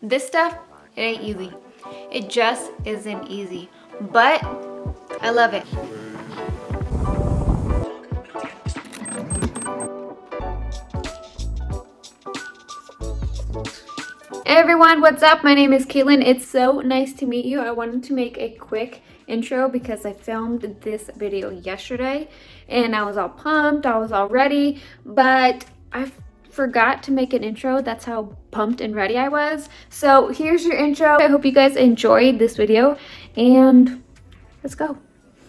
This stuff, it ain't easy. It just isn't easy, but I love it. Hey everyone, what's up? My name is Caitlin. It's so nice to meet you. I wanted to make a quick intro because I filmed this video yesterday and I was all pumped, I was all ready, but I forgot to make an intro. That's how pumped and ready I was. So here's your intro. I hope you guys enjoyed this video and let's go.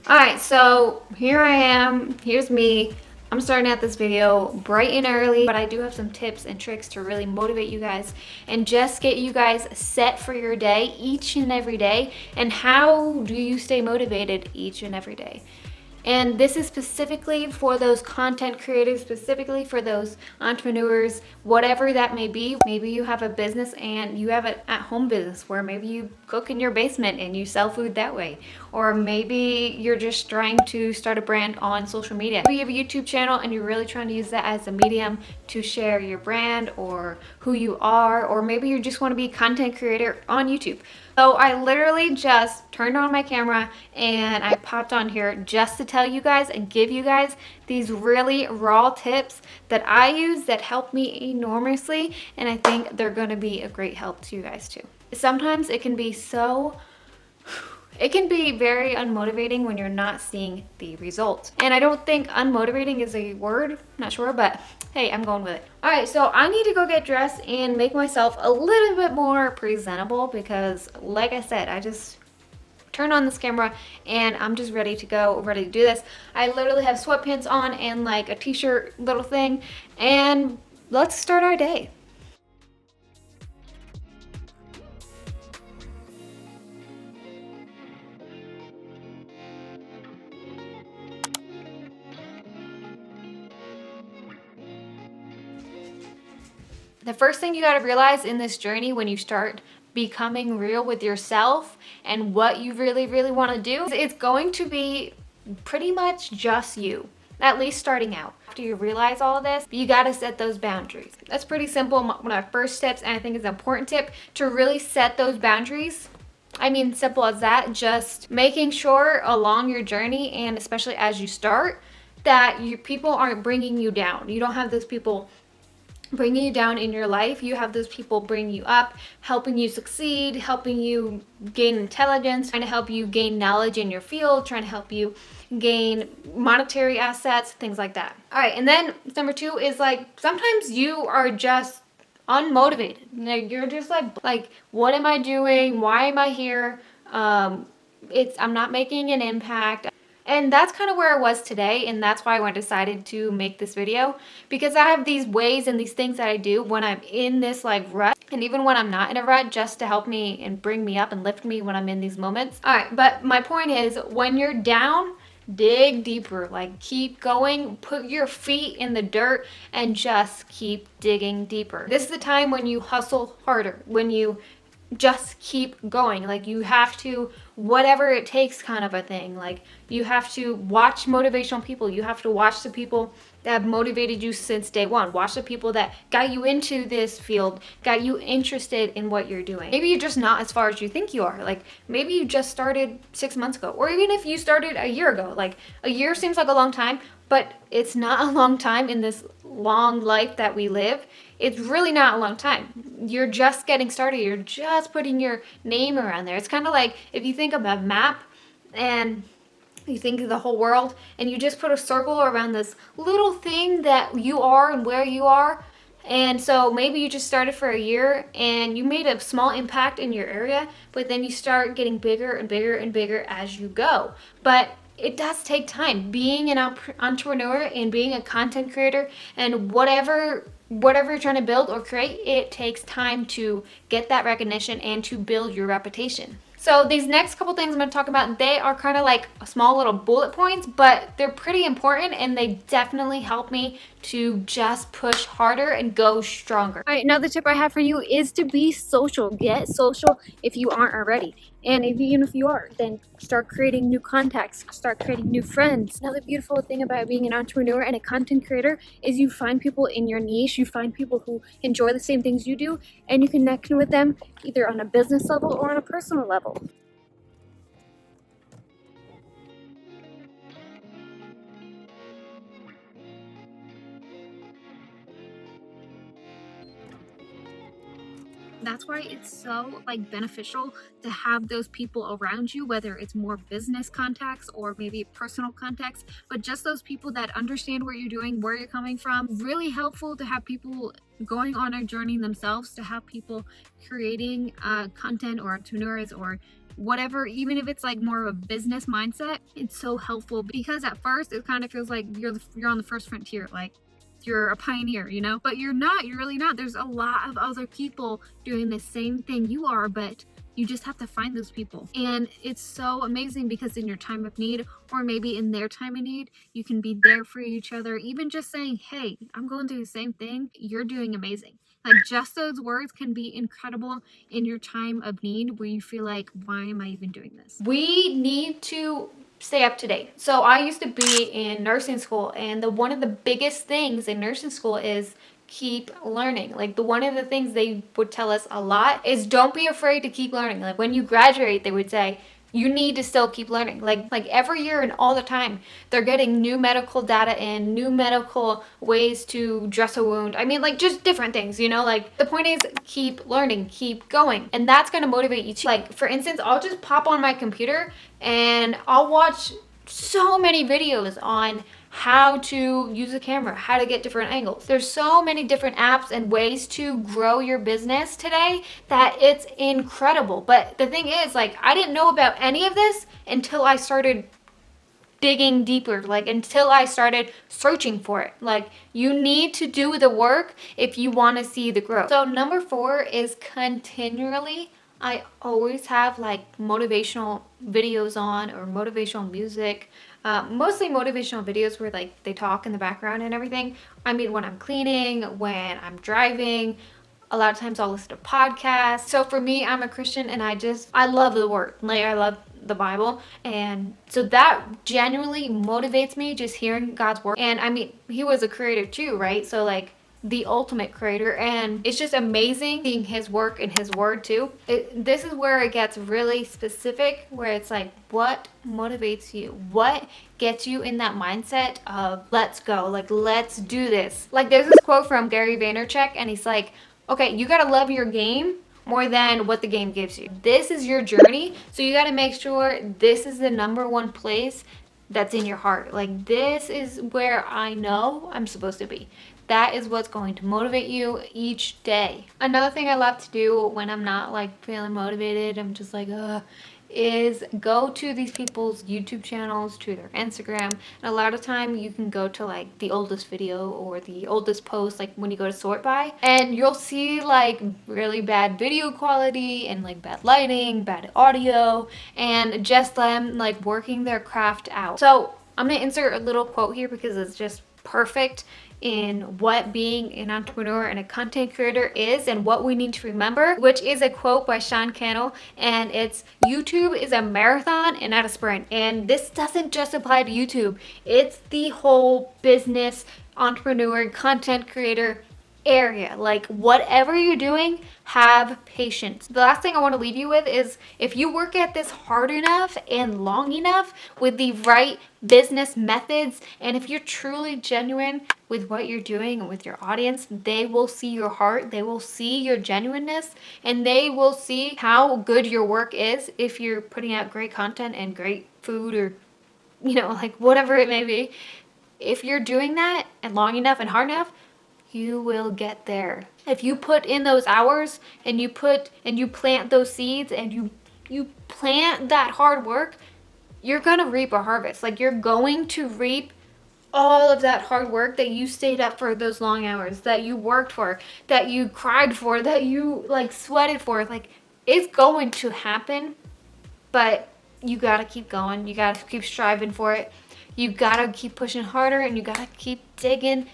All right, so here I am. Here's me. I'm starting out this video bright and early, but I do have some tips and tricks to really motivate you guys and just get you guys set for your day each and every day. And how do you stay motivated each and every day? And this is specifically for those content creators, specifically for those entrepreneurs, whatever that may be. Maybe you have a business and you have an at-home business where maybe you cook in your basement and you sell food that way. Or maybe you're just trying to start a brand on social media. Maybe you have a YouTube channel and you're really trying to use that as a medium to share your brand or who you are. Or maybe you just want to be a content creator on YouTube. So I literally just turned on my camera and I popped on here just to tell you guys and give you guys these really raw tips that I use that help me enormously, and I think they're going to be a great help to you guys too. Sometimes it can be very unmotivating when you're not seeing the results. And I don't think unmotivating is a word, not sure, but hey, I'm going with it. All right, so I need to go get dressed and make myself a little bit more presentable because like I said, I just turned on this camera and I'm just ready to go, ready to do this. I literally have sweatpants on and like a t-shirt little thing, and let's start our day. The first thing you got to realize in this journey when you start becoming real with yourself and what you really want to do, it's going to be pretty much just you, at least starting out. After you realize all of this, you got to set those boundaries. That's pretty simple. One of my first tips, and I think it's an important tip, to really set those boundaries. I mean, simple as that, just making sure along your journey and especially as you start that people aren't bringing you down. You don't have those people bringing you down in your life. You have those people bringing you up, helping you succeed, helping you gain intelligence, trying to help you gain knowledge in your field, trying to help you gain monetary assets, things like that. All right, and then number two is like sometimes you are just unmotivated. Like you're just like what am I doing? Why am I here? I'm not making an impact. And that's kind of where I was today, and that's why I decided to make this video, because I have these ways and these things that I do when I'm in this like rut, and even when I'm not in a rut, just to help me and bring me up and lift me when I'm in these moments. All right, but my point is, when you're down, dig deeper. Like keep going, put your feet in the dirt and just keep digging deeper. This is the time when you hustle harder, when you just keep going. Like you have to, whatever it takes kind of a thing. Like you have to watch motivational people. You have to watch the people that have motivated you since day one. Watch the people that got you into this field, got you interested in what you're doing. Maybe you're just not as far as you think you are. Like maybe you just started 6 months ago, or even if you started a year ago. Like a year seems like a long time, but it's not a long time in this long life that we live. It's really not a long time. You're just getting started. You're just putting your name around there. It's kind of like if you think of a map and you think of the whole world and you just put a circle around this little thing that you are and where you are. And so maybe you just started for a year and you made a small impact in your area, but then you start getting bigger and bigger and bigger as you go. But it does take time. Being an entrepreneur and being a content creator and whatever you're trying to build or create, it takes time to get that recognition and to build your reputation. So these next couple things I'm going to talk about, they are kind of like small little bullet points, but they're pretty important and they definitely help me to just push harder and go stronger. All right, another tip I have for you is to be social. Get social if you aren't already. And even if you are, then start creating new contacts, start creating new friends. Another beautiful thing about being an entrepreneur and a content creator is you find people in your niche, you find people who enjoy the same things you do, and you connect with them either on a business level or on a personal level. That's why it's so like beneficial to have those people around you, whether it's more business contacts or maybe personal contacts, but just those people that understand what you're doing, where you're coming from. Really helpful to have people going on a journey themselves, to have people creating content or entrepreneurs or whatever, even if it's like more of a business mindset. It's so helpful because at first it kind of feels like you're on the first frontier, like you're a pioneer, you know, but you're not, you're really not. There's a lot of other people doing the same thing you are, but you just have to find those people. And it's so amazing because in your time of need, or maybe in their time of need, you can be there for each other. Even just saying, hey, I'm going through the same thing, you're doing amazing. Like just those words can be incredible in your time of need where you feel like, why am I even doing this? We need to stay up to date. So I used to be in nursing school, and one of the biggest things in nursing school is keep learning. Like one of the things they would tell us a lot is don't be afraid to keep learning. Like when you graduate, they would say you need to still keep learning. Like every year and all the time, they're getting new medical data in, new medical ways to dress a wound. I mean, like just different things, you know, like the point is keep learning, keep going. And that's going to motivate you too. Like for instance, I'll just pop on my computer and I'll watch so many videos on how to use a camera, how to get different angles. There's so many different apps and ways to grow your business today that it's incredible. But the thing is, like, I didn't know about any of this until I started digging deeper, like until I started searching for it. Like you need to do the work if you want to see the growth. So number 4 is continually, I always have like motivational videos on or motivational music. Mostly motivational videos where like they talk in the background and everything. I mean, when I'm cleaning, when I'm driving, a lot of times I'll listen to podcasts. So for me, I'm a Christian and I love the word. Like I love the Bible. And so that genuinely motivates me, just hearing God's word. And I mean, he was a creator too, right? So like the ultimate creator, and it's just amazing seeing his work and his word too. This is where it gets really specific, where it's like, what motivates you? What gets you in that mindset of let's go, like let's do this? Like there's this quote from Gary Vaynerchuk, and he's like, okay, you gotta love your game more than what the game gives you. This is your journey, so you gotta make sure this is the number one place that's in your heart. Like this is where I know I'm supposed to be. That is what's going to motivate you each day. Another thing I love to do when I'm not like feeling motivated, I'm just like, is go to these people's YouTube channels, to their Instagram. And a lot of time you can go to like the oldest video or the oldest post, like when you go to sort by, and you'll see like really bad video quality and like bad lighting, bad audio, and just them like working their craft out. So I'm gonna insert a little quote here because it's just perfect in what being an entrepreneur and a content creator is and what we need to remember, which is a quote by Sean Cannell, and it's, YouTube is a marathon and not a sprint. And this doesn't just apply to YouTube, it's the whole business, entrepreneur, content creator area. Like whatever you're doing, have patience. The last thing I want to leave you with is, if you work at this hard enough and long enough with the right business methods, and if you're truly genuine with what you're doing and with your audience, they will see your heart, they will see your genuineness, and they will see how good your work is if you're putting out great content and great food, or you know, like whatever it may be. If you're doing that and long enough and hard enough, you will get there. If you put in those hours and you plant those seeds and you plant that hard work, you're gonna reap a harvest. Like you're going to reap all of that hard work that you stayed up for those long hours, that you worked for, that you cried for, that you like sweated for. Like it's going to happen but you gotta keep going. You gotta keep striving for it. You gotta keep pushing harder, and you gotta keep digging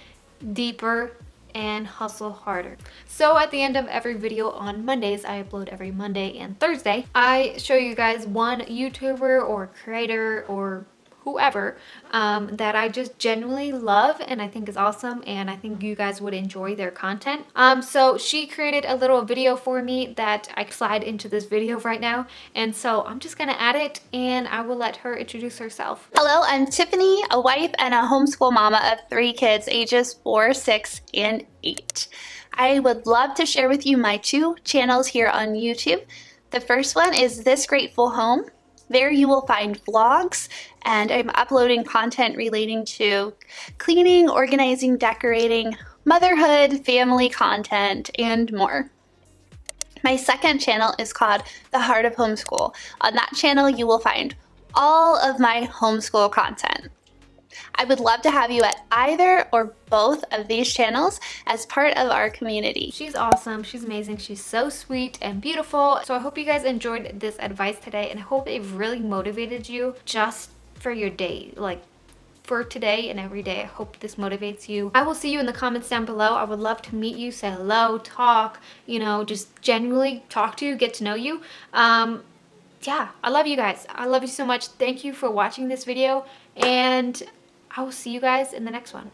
deeper and hustle harder. So at the end of every video on Mondays, I upload every Monday and Thursday, I show you guys one YouTuber or creator or whoever that I just genuinely love and I think is awesome, and I think you guys would enjoy their content. So she created a little video for me that I slide into this video right now, and so I'm just gonna add it and I will let her introduce herself. Hello, I'm Tiffany, a wife and a homeschool mama of 3 kids ages 4, 6, and 8. I would love to share with you my 2 channels here on YouTube. The first one is This Grateful Home. There you will find vlogs, and I'm uploading content relating to cleaning, organizing, decorating, motherhood, family content, and more. My second channel is called The Heart of Homeschool. On that channel, you will find all of my homeschool content. I would love to have you at either or both of these channels as part of our community. She's awesome. She's amazing. She's so sweet and beautiful. So I hope you guys enjoyed this advice today, and I hope it really motivated you just for your day, like for today and every day. I hope this motivates you. I will see you in the comments down below. I would love to meet you, say hello, talk, you know, just genuinely talk to you, get to know you. Yeah, I love you guys. I love you so much. Thank you for watching this video, and I will see you guys in the next one.